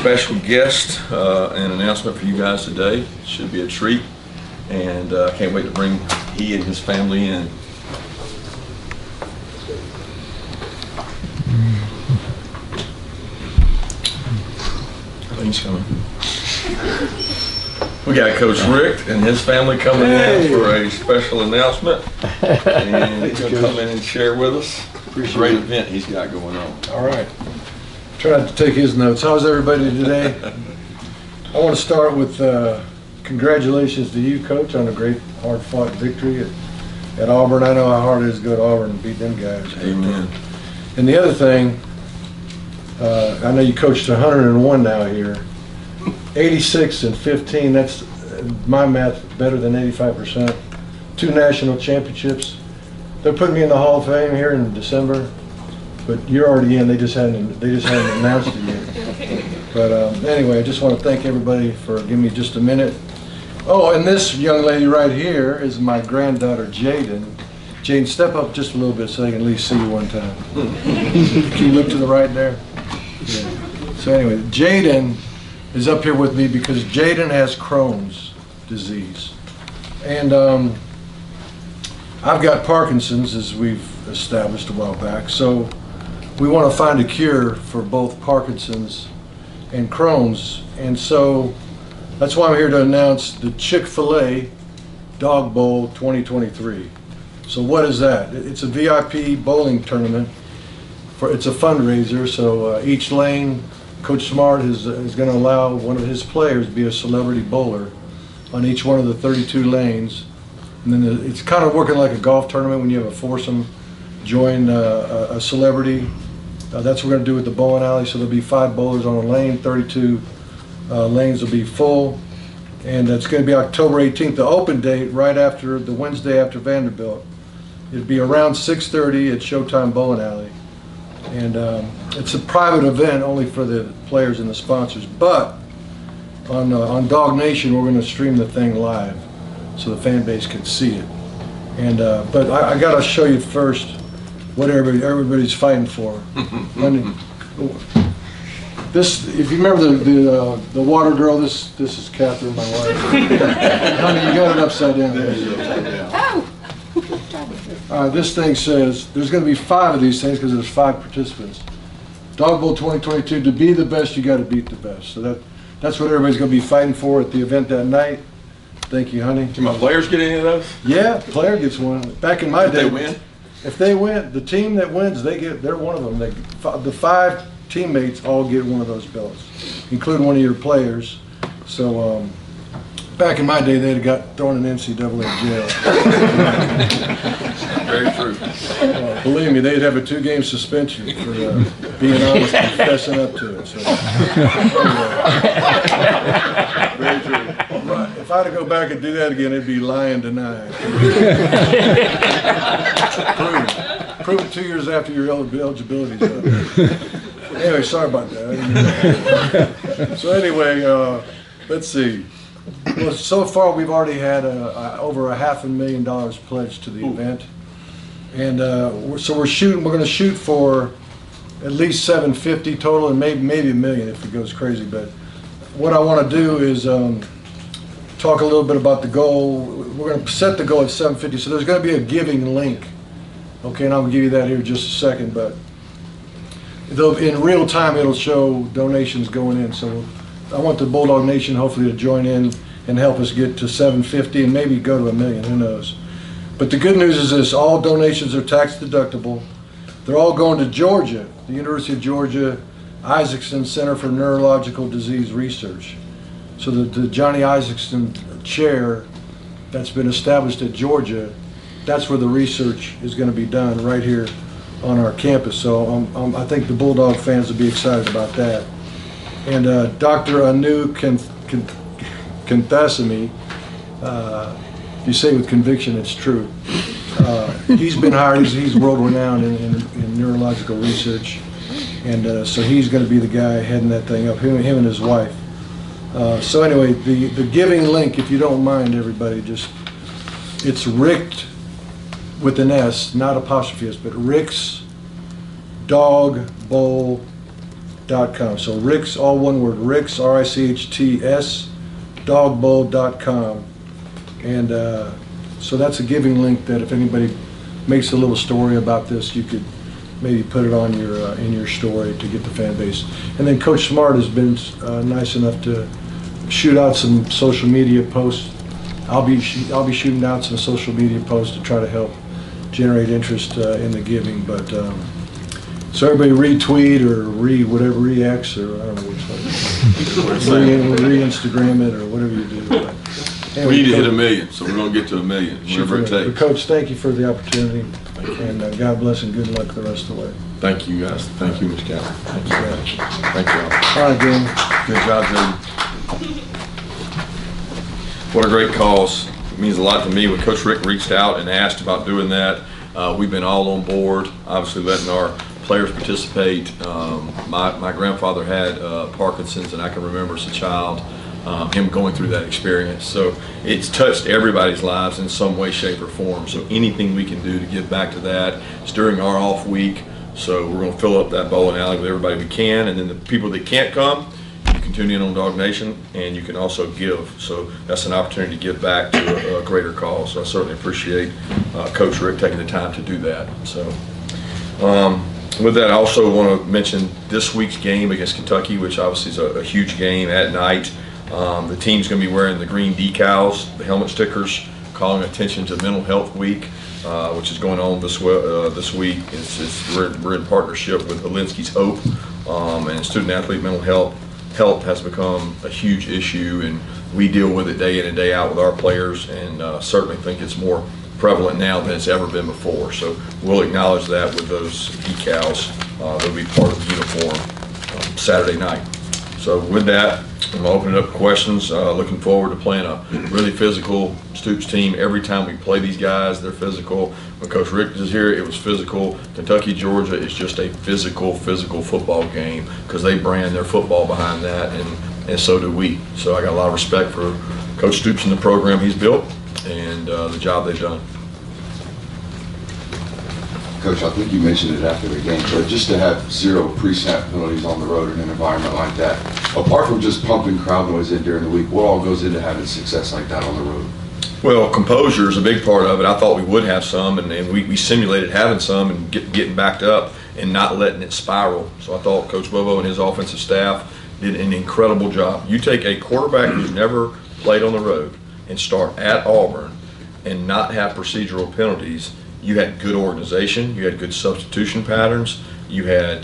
special guest and announcement for you guys today. It should be a treat, and I can't wait to bring he and his family in. I think he's coming. We got Coach Rick and his family coming in for a special announcement, and he's going to come in and share with us a great event he's got going on. All right. Try not to take his notes. How's everybody today? I want to start with congratulations to you, Coach, on a great, hard-fought victory at Auburn. I know how hard it is to go to Auburn and beat them guys. Amen. And the other thing, I know you coached 101 now here. 86 and 15, that's my math, better than 85%. 2 national championships. They're putting me in the Hall of Fame here in December, but you're already in. They just hadn't announced it yet. But anyway, I just want to thank everybody for giving me just a minute. Oh, and this young lady right here is my granddaughter, Jaden. Jaden, step up just a little bit so I can at least see you one time. Can you look to the right there? Yeah. So anyway, Jaden is up here with me because Jaden has Crohn's disease. And I've got Parkinson's, as we've established a while back. So we want to find a cure for both Parkinson's and Crohn's. And so that's why I'm here to announce the Chick-fil-A Dog Bowl 2023. So what is that? It's a VIP bowling tournament. It's a fundraiser, so each lane, Coach Smart is going to allow one of his players to be a celebrity bowler on each one of the 32 lanes. And then it's kind of working like a golf tournament when you have a foursome join a celebrity. That's what we're going to do with the bowling alley. So there'll be 5 bowlers on a lane, 32 lanes will be full. And it's going to be October 18th, the open date, right after the Wednesday after Vanderbilt. It'll be around 6:30 at Showtime Bowling Alley. And it's a private event only for the players and the sponsors. But on Dog Nation, we're going to stream the thing live so the fan base can see it. And but I got to show you first what everybody's fighting for. This, if you remember the water girl, this is Catherine, my wife. Honey, you got it upside down there. This thing says there's going to be 5 of these things because there's 5 participants. Dog Bowl 2022, to be the best, you got to beat the best. So that's what everybody's going to be fighting for at the event that night. Thank you, honey. Do my players get any of those? Yeah, player gets one. Back in my day, they win? If they win, the team that wins, they're one of them. The 5 teammates all get one of those belts, including one of your players. So back in my day, they'd have got thrown in NCAA jail. Very true. Believe me, they'd have a 2-game suspension for being honest and fessing up to it. So, very true. Right. If I had to go back and do that again, it'd be lying denied. Prove it 2 years after your eligibility's up. Anyway, sorry about that. So anyway, let's see. Well, so far we've already had over $500,000 pledged to the event, and so we're going to shoot for at least $750 total, and maybe $1 million if it goes crazy. But what I want to do is talk a little bit about the goal. We're going to set the goal at $750. So there's going to be a giving link. Okay, and I'll give you that here in just a second. But in real time, it'll show donations going in. So I want the Bulldog Nation hopefully to join in and help us get to $750 and maybe go to $1 million, who knows. But the good news is this, all donations are tax deductible. They're all going to Georgia, the University of Georgia, Isaacson Center for Neurological Disease Research. So the Johnny Isaacson chair that's been established at Georgia, that's where the research is going to be done right here on our campus. So I think the Bulldog fans will be excited about that. And Dr. Anu Kanthasamy, if you say with conviction, it's true. He's been hired, he's world renowned in neurological research. And so he's going to be the guy heading that thing up, him and his wife. So anyway, the giving link, if you don't mind, everybody, it's Rick with an S, not apostrophe S, but Rick's Dog Bowl So Rick's, all one word, Rick's, RICHTS, dogbowl.com. And so that's a giving link that if anybody makes a little story about this, you could maybe put it on your in your story to get the fan base. And then Coach Smart has been nice enough to shoot out some social media posts. I'll be shooting out some social media posts to try to help generate interest in the giving. But so everybody retweet or whatever, re-X, or I don't know which one. Re-Instagram it or whatever you do. But anyway, we need to hit 1 million, so we're going to get to 1 million, whatever it takes. But Coach, thank you for the opportunity, and God bless and good luck the rest of the way. Thank you, guys. Thank you, Mr. Captain. Thank you. Thank you all. All right, Dan. Good job, Jody. What a great cause. It means a lot to me. When Coach Rick reached out and asked about doing that, we've been all on board, obviously letting our players participate. My grandfather had Parkinson's, and I can remember as a child him going through that experience. So it's touched everybody's lives in some way, shape, or form. So anything we can do to give back to that. It's during our off week, so we're going to fill up that bowling alley with everybody we can. And then the people that can't come, you can tune in on Dog Nation, and you can also give. So that's an opportunity to give back to a greater cause. So I certainly appreciate Coach Rick taking the time to do that. So with that, I also want to mention this week's game against Kentucky, which obviously is a huge game at night. The team's going to be wearing the green decals, the helmet stickers, calling attention to Mental Health Week, which is going on this week. We're in partnership with Alinsky's Hope, and student athlete mental health has become a huge issue, and we deal with it day in and day out with our players, and certainly think it's more prevalent now than it's ever been before. So we'll acknowledge that with those decals. They'll be part of the uniform Saturday night. So with that, I'm going to open it up to questions. Looking forward to playing a really physical Stoops team. Every time we play these guys, they're physical. When Coach Rick was here, it was physical. Kentucky, Georgia is just a physical football game because they brand their football behind that, and so do we. So I got a lot of respect for Coach Stoops and the program he's built and the job they've done. Coach, I think you mentioned it after the game, but just to have 0 pre-snap penalties on the road in an environment like that, apart from just pumping crowd noise in during the week, what all goes into having success like that on the road? Well, composure is a big part of it. I thought we would have some, and we simulated having some and getting backed up and not letting it spiral. So I thought Coach Bobo and his offensive staff did an incredible job. You take a quarterback who's never played on the road and start at Auburn and not have procedural penalties. You had good organization, you had good substitution patterns, you had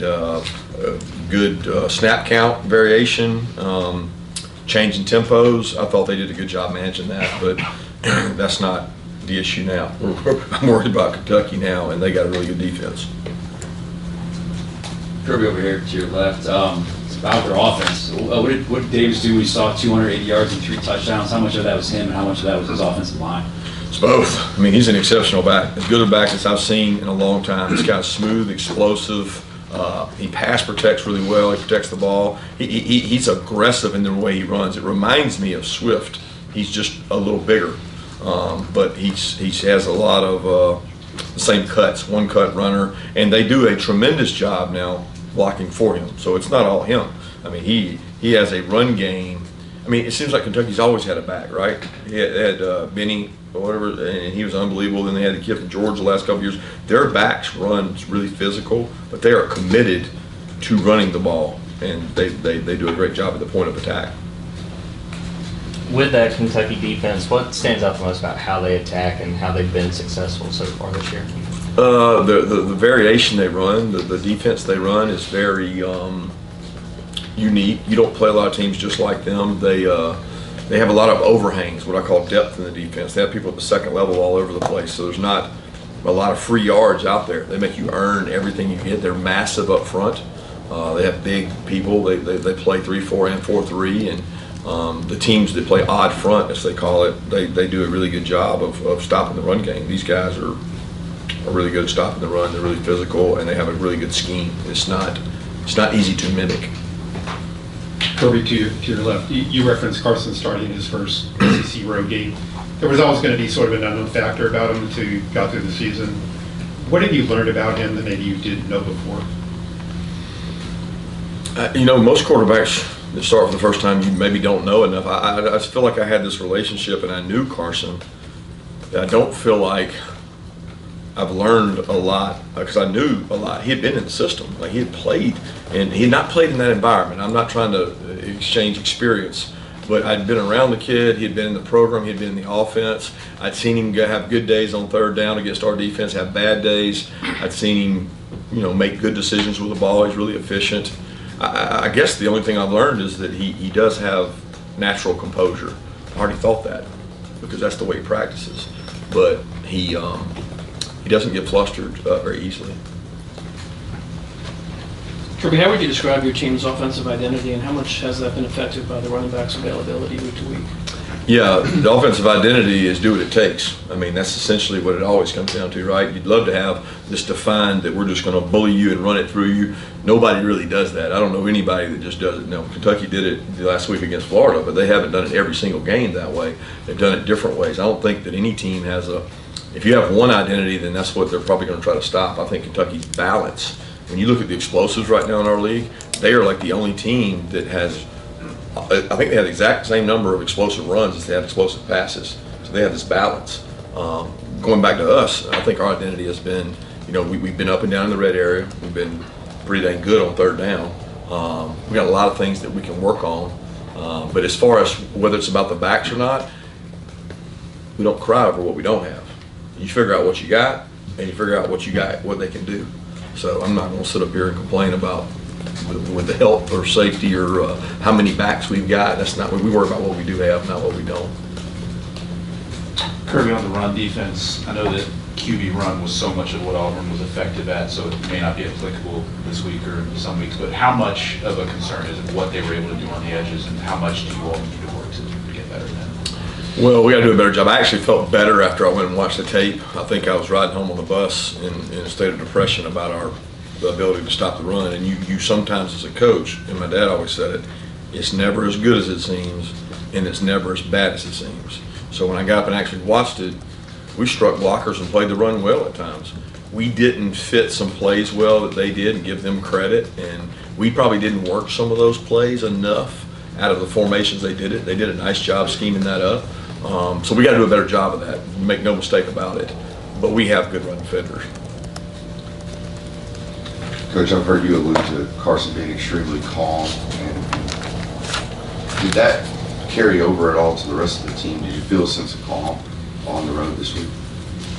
good snap count variation, changing tempos. I thought they did a good job managing that, but that's not the issue now. I'm worried about Kentucky now, and they got a really good defense. Kirby over here to your left. It's about their offense. What did Davis do? We saw 280 yards and 3 touchdowns. How much of that was him, and how much of that was his offensive line? It's both. I mean, he's an exceptional back. As good a back as I've seen in a long time. He's got a smooth, explosive. He pass protects really well. He protects the ball. He's aggressive in the way he runs. It reminds me of Swift. He's just a little bigger, but he has a lot of the same cuts, one-cut runner, and they do a tremendous job now blocking for him. So it's not all him. I mean, he has a run game. I mean, it seems like Kentucky's always had a back, right? They had Benny or whatever, and he was unbelievable. Then they had the kid from Georgia the last couple of years. Their backs run really physical, but they are committed to running the ball, and they do a great job at the point of attack. With that Kentucky defense, what stands out the most about how they attack and how they've been successful so far this year? The variation they run, the defense they run is very unique. You don't play a lot of teams just like them. They have a lot of overhangs, what I call depth in the defense. They have people at the second level all over the place, so there's not a lot of free yards out there. They make you earn everything you get. They're massive up front. They have big people. They play 3-4 and 4-3, and the teams that play odd front, as they call it, they do a really good job of stopping the run game. These guys are really good at stopping the run. They're really physical, and they have a really good scheme. It's not easy to mimic. Kirby, to your left, you referenced Carson starting his first SEC road game. There was always going to be sort of an unknown factor about him until you got through the season. What have you learned about him that maybe you didn't know before? Most quarterbacks that start for the first time, you maybe don't know enough. I just feel like I had this relationship and I knew Carson. I don't feel like I've learned a lot because I knew a lot. He had been in the system, like he had played, and he had not played in that environment. I'm not trying to exchange experience, but I'd been around the kid. He had been in the program. He had been in the offense. I'd seen him have good days on third down against our defense, have bad days. I'd seen him, make good decisions with the ball. He's really efficient. I guess the only thing I've learned is that he does have natural composure. I already thought that because that's the way he practices, but he doesn't get flustered very easily. Kirby, how would you describe your team's offensive identity, and how much has that been affected by the running back's availability week to week? Yeah, the offensive identity is do what it takes. I mean, that's essentially what it always comes down to, right? You'd love to have this defined that we're just going to bully you and run it through you. Nobody really does that. I don't know anybody that just does it. Now, Kentucky did it last week against Florida, but they haven't done it every single game that way. They've done it different ways. I don't think that any team has if you have one identity, then that's what they're probably going to try to stop. I think Kentucky's balance. When you look at the explosives right now in our league, they are like the only team that has, I think they have the exact same number of explosive runs as they have explosive passes. So they have this balance. Going back to us, I think our identity has been, we've been up and down in the red area. We've been pretty dang good on third down. We got a lot of things that we can work on. But as far as whether it's about the backs or not, we don't cry over what we don't have. You figure out what you got, and you figure out what you got, what they can do. So I'm not going to sit up here and complain about with the health or safety or how many backs we've got. That's not what we worry about. What we do have, not what we don't. Kirby, on the run defense, I know that QB run was so much of what Auburn was effective at, so it may not be applicable this week or some weeks, but how much of a concern is it what they were able to do on the edges, and how much do you all need to work to get better than? Well, we got to do a better job. I actually felt better after I went and watched the tape. I think I was riding home on the bus in a state of depression about our ability to stop the run. And you sometimes as a coach, and my dad always said it, it's never as good as it seems, and it's never as bad as it seems. So when I got up and actually watched it, we struck blockers and played the run well at times. We didn't fit some plays well that they did and give them credit, and we probably didn't work some of those plays enough out of the formations they did it. They did a nice job scheming that up. So we got to do a better job of that. Make no mistake about it. But we have good run defenders. Coach, I've heard you allude to Carson being extremely calm. And did that carry over at all to the rest of the team? Did you feel a sense of calm on the road this week?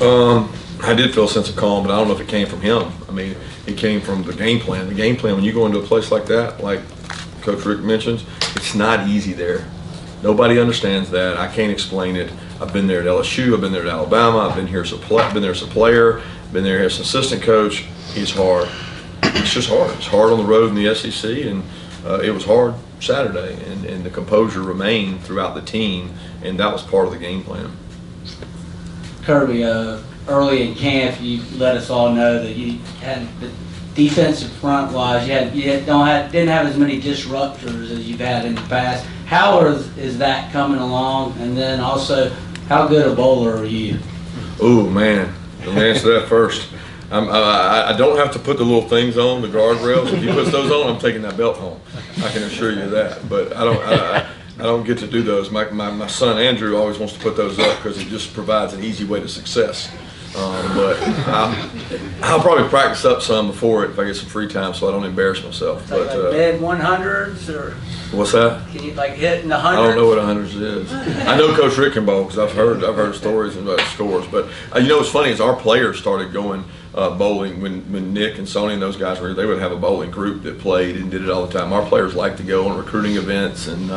I did feel a sense of calm, but I don't know if it came from him. I mean, it came from the game plan. The game plan, when you go into a place like that, like Coach Rick mentions, it's not easy there. Nobody understands that. I can't explain it. I've been there at LSU. I've been there at Alabama. I've been here as a player. Been there as an assistant coach. It's hard. It's just hard. It's hard on the road in the SEC, and it was hard Saturday. And the composure remained throughout the team, and that was part of the game plan. Kirby, early in camp, you let us all know that you had the defensive front wise, you didn't have as many disruptors as you've had in the past. How is that coming along? And then also, how good a bowler are you? Oh man, let me answer that first. I don't have to put the little things on, the guardrails. If he puts those on, I'm taking that belt home. I can assure you that. But I don't get to do those. My son Andrew always wants to put those up because it just provides an easy way to success. But I'll probably practice up some before it if I get some free time, so I don't embarrass myself. But like mid 100s or what's that? can you like hit in the 100s? I don't know what 100s is. I know Coach Rick can bowl because I've heard stories about scores. But what's funny is our players started going bowling when Nick and Sony and those guys were here. They would have a bowling group that played and did it all the time. Our players like to go on recruiting events and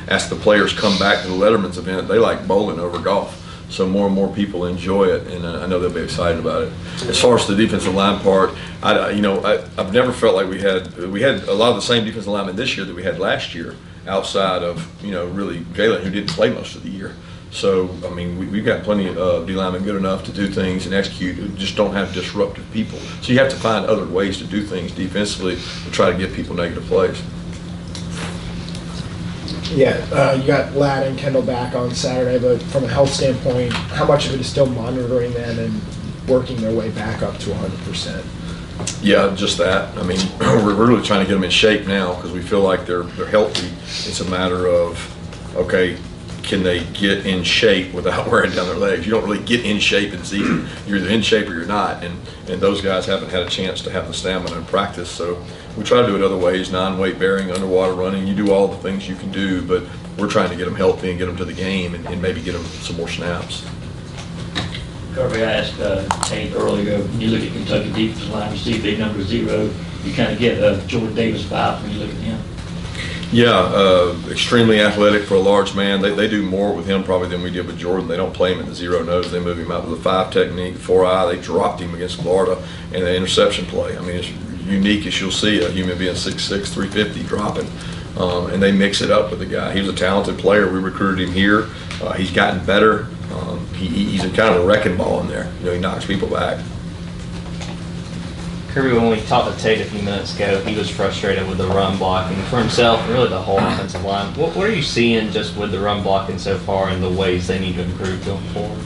ask the players come back to the Letterman's event. They like bowling over golf. So more and more people enjoy it, and I know they'll be excited about it. As far as the defensive line part, I've never felt like we had a lot of the same defensive linemen this year that we had last year, outside of really Jalen, who didn't play most of the year. So I mean, we've got plenty of D linemen good enough to do things and execute. We just don't have disruptive people. So you have to find other ways to do things defensively to try to give people negative plays. Yeah, you got Ladd and Kendall back on Saturday, but from a health standpoint, how much of it is still monitoring them and working their way back up to 100%? Yeah, just that. I mean, we're really trying to get them in shape now because we feel like they're healthy. It's a matter of, okay, can they get in shape without wearing down their legs? You don't really get in shape in season. You're either in shape or you're not. And those guys haven't had a chance to have the stamina and practice. So we try to do it other ways, non-weight bearing, underwater running. You do all the things you can do, but we're trying to get them healthy and get them to the game and maybe get them some more snaps. Kirby, I asked Tate earlier, when you look at Kentucky defensive line, you see big number 0, you kind of get Jordan Davis vibe when you look at him. Yeah, extremely athletic for a large man. They do more with him probably than we did with Jordan. They don't play him in the 0 nose. They move him out with a 5 technique, 4-eye. They dropped him against Florida in the interception play. I mean, it's unique as you'll see a human being 6'6", 350 dropping. And they mix it up with the guy. He was a talented player. We recruited him here. He's gotten better. He's a kind of a wrecking ball in there. You know, he knocks people back. Kirby, when we talked to Tate a few minutes ago, he was frustrated with the run blocking for himself and really the whole offensive line. What are you seeing just with the run blocking so far and the ways they need to improve going forward?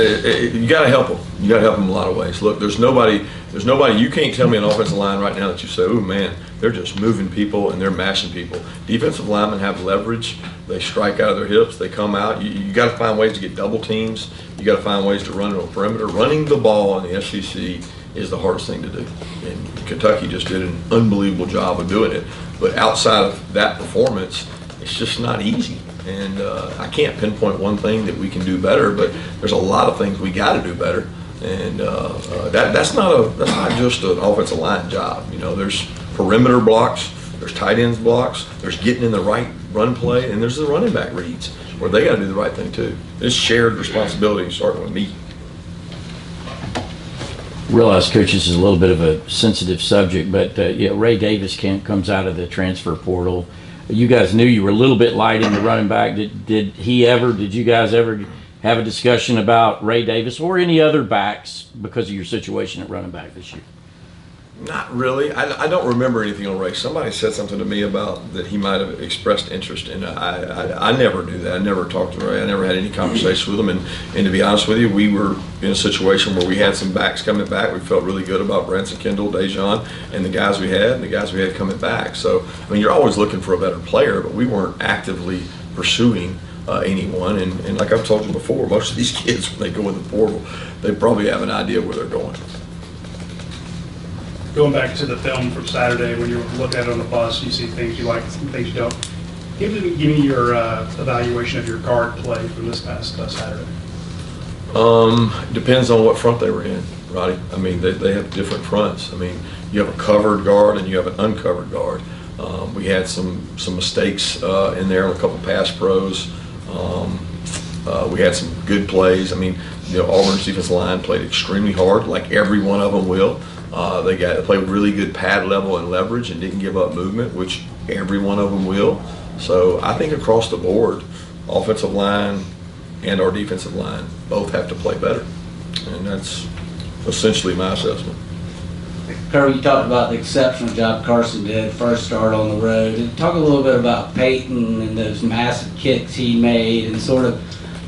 You got to help them. You got to help them in a lot of ways. Look, there's nobody. You can't tell me an offensive line right now that you say, oh man, they're just moving people and they're mashing people. Defensive linemen have leverage. They strike out of their hips. They come out. You got to find ways to get double teams. You got to find ways to run it on perimeter. Running the ball in the SEC is the hardest thing to do. And Kentucky just did an unbelievable job of doing it. But outside of that performance, it's just not easy. And I can't pinpoint one thing that we can do better, but there's a lot of things we got to do better. And that's not just an offensive line job. You know, there's perimeter blocks, there's tight ends blocks, there's getting in the right run play, and there's the running back reads where they got to do the right thing too. It's shared responsibility starting with me. Realize, Coach, this is a little bit of a sensitive subject, but Ray Davis comes out of the transfer portal. You guys knew you were a little bit light in the running back. Did you guys ever have a discussion about Ray Davis or any other backs because of your situation at running back this year? Not really. I don't remember anything on Ray. Somebody said something to me about that he might have expressed interest in. I never do that. I never talked to Ray. I never had any conversation with him. And to be honest with you, we were in a situation where we had some backs coming back. We felt really good about Branson Kendall, Dejon, and the guys we had coming back. So, I mean, you're always looking for a better player, but we weren't actively pursuing anyone. And like I've told you before, most of these kids, when they go in the portal, they probably have an idea where they're going. Going back to the film from Saturday, when you look at it on the bus, you see things you like, some things you don't. Give me your evaluation of your guard play from this past Saturday. Depends on what front they were in, Roddy. I mean, they have different fronts. I mean, you have a covered guard and you have an uncovered guard. We had some mistakes in there on a couple pass pros. We had some good plays. I mean, Auburn's defensive line played extremely hard, like every one of them will. They played really good pad level and leverage and didn't give up movement, which every one of them will. So I think across the board, offensive line and our defensive line both have to play better. And that's essentially my assessment. Kirby, you talked about the exceptional job Carson did, first start on the road. Talk a little bit about Peyton and those massive kicks he made and sort of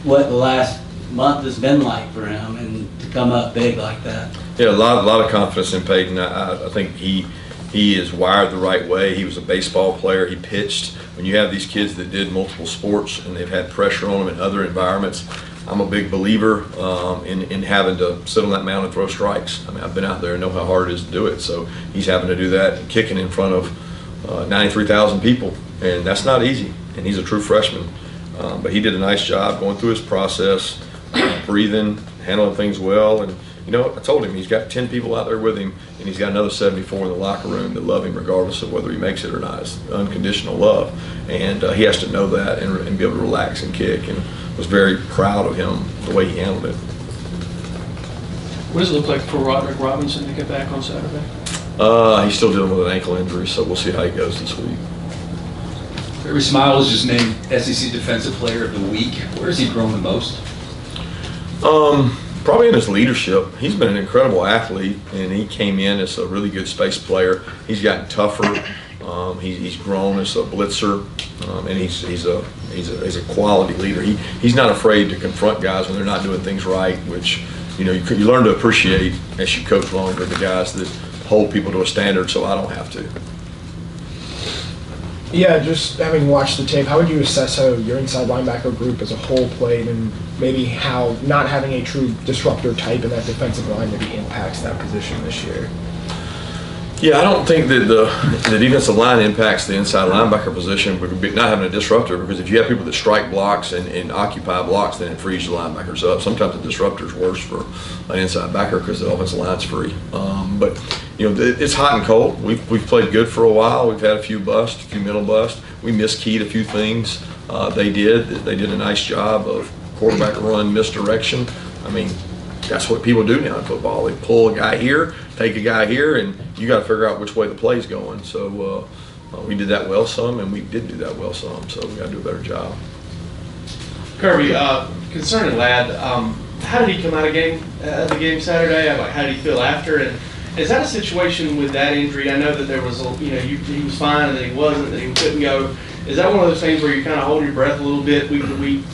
what the last month has been like for him and to come up big like that. Yeah, a lot of confidence in Peyton. I think he is wired the right way. He was a baseball player. He pitched. When you have these kids that did multiple sports and they've had pressure on them in other environments, I'm a big believer in having to sit on that mound and throw strikes. I mean, I've been out there and know how hard it is to do it. So he's having to do that and kicking in front of 93,000 people, and that's not easy. And he's a true freshman, but he did a nice job going through his process, breathing, handling things well. And I told him he's got 10 people out there with him, and he's got another 74 in the locker room that love him regardless of whether he makes it or not. It's unconditional love, and he has to know that and be able to relax and kick. And was very proud of him the way he handled it. What does it look like for Roderick Robinson to get back on Saturday? He's still dealing with an ankle injury, so we'll see how he goes this week. Kirby Smile was just named SEC Defensive Player of the Week. Where has he grown the most? Probably in his leadership. He's been an incredible athlete, and he came in as a really good space player. He's gotten tougher. He's grown as a blitzer, and he's a quality leader. He's not afraid to confront guys when they're not doing things right, which you learn to appreciate as you coach longer. The guys that hold people to a standard so I don't have to. Yeah, just having watched the tape, how would you assess how your inside linebacker group as a whole played, and maybe how not having a true disruptor type in that defensive line maybe impacts that position this year? Yeah, I don't think that the defensive line impacts the inside linebacker position, but not having a disruptor, because if you have people that strike blocks and occupy blocks, then it frees the linebackers up. Sometimes the disruptor is worse for an inside backer because the offensive line's free. But it's hot and cold. We've played good for a while. We've had a few busts, a few mental busts. We miskeyed a few things. They did a nice job of quarterback run misdirection. I mean, that's what people do now in football. They pull a guy here, take a guy here, and you got to figure out which way the play's going. So we did that well some, and we did do that well some. So we got to do a better job. Kirby, concerning Ladd, how did he come out of the game Saturday? How did he feel after? And is that a situation with that injury? I know that there was, he was fine and then he wasn't, that he couldn't go. Is that one of those things where you kind of hold your breath a little bit week to week,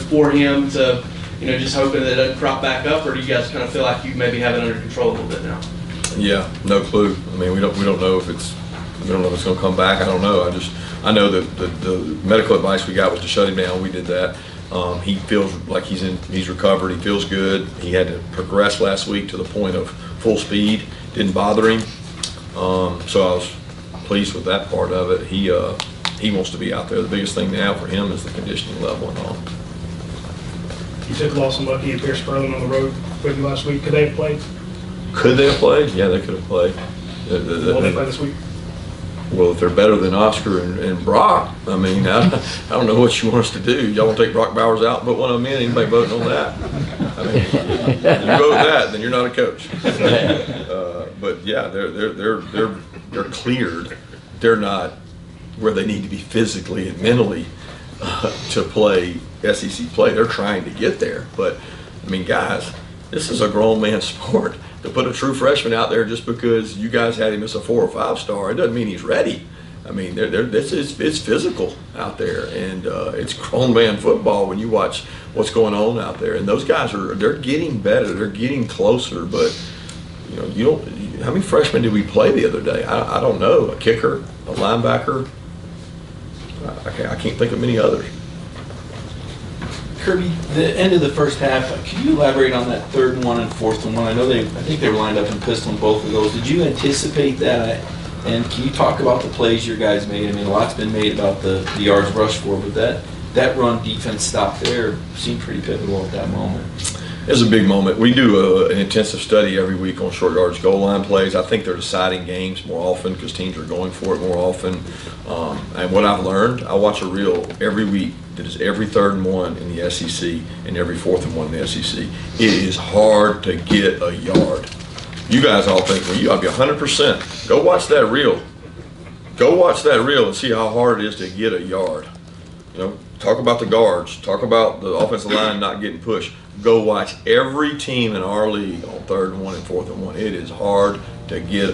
for him to, just hoping that it doesn't crop back up, or do you guys kind of feel like you maybe have it under control a little bit now? Yeah, no clue. I mean, we don't know if it's going to come back. I don't know. I know that the medical advice we got was to shut him down. We did that. He feels like he's recovered. He feels good. He had to progress last week to the point of full speed. Didn't bother him. So I was pleased with that part of it. He wants to be out there. The biggest thing now for him is the conditioning level and all. You took Lawson Lucky and Pierce Sperling on the road with you last week. Could they have played? Could they have played? Yeah, they could have played. Will they play this week? Well, if they're better than Oscar and Brock, I mean, I don't know what you want us to do. Y'all want to take Brock Bowers out and put one of them in? Anybody voting on that? I mean, if you vote that, then you're not a coach. But yeah, they're cleared. They're not where they need to be physically and mentally to play SEC play. They're trying to get there. But I mean, guys, this is a grown man sport. To put a true freshman out there just because you guys had him as a 4 or 5 star, it doesn't mean he's ready. I mean, it's physical out there, and it's grown man football when you watch what's going on out there. And those guys they're getting better, they're getting closer. But how many freshmen did we play the other day? I don't know. A kicker, a linebacker. I can't think of many others. Kirby, the end of the first half, can you elaborate on that 3rd and 1 and 4th and 1? I think they were lined up in pistol in both of those. Did you anticipate that? And can you talk about the plays your guys made? I mean, a lot's been made about the yards rushed for, but that run defense stop there seemed pretty pivotal at that moment. It was a big moment. We do an intensive study every week on short yards goal line plays. I think they're deciding games more often because teams are going for it more often. And what I've learned, I watch a reel every week that is every 3rd and 1 in the SEC and every 4th and 1 in the SEC. It is hard to get a yard. You guys all think, well, you ought to be 100%. Go watch that reel. Go watch that reel and see how hard it is to get a yard. Talk about the guards. Talk about the offensive line not getting pushed. Go watch every team in our league on 3rd and 1 and 4th and 1. It is hard to get a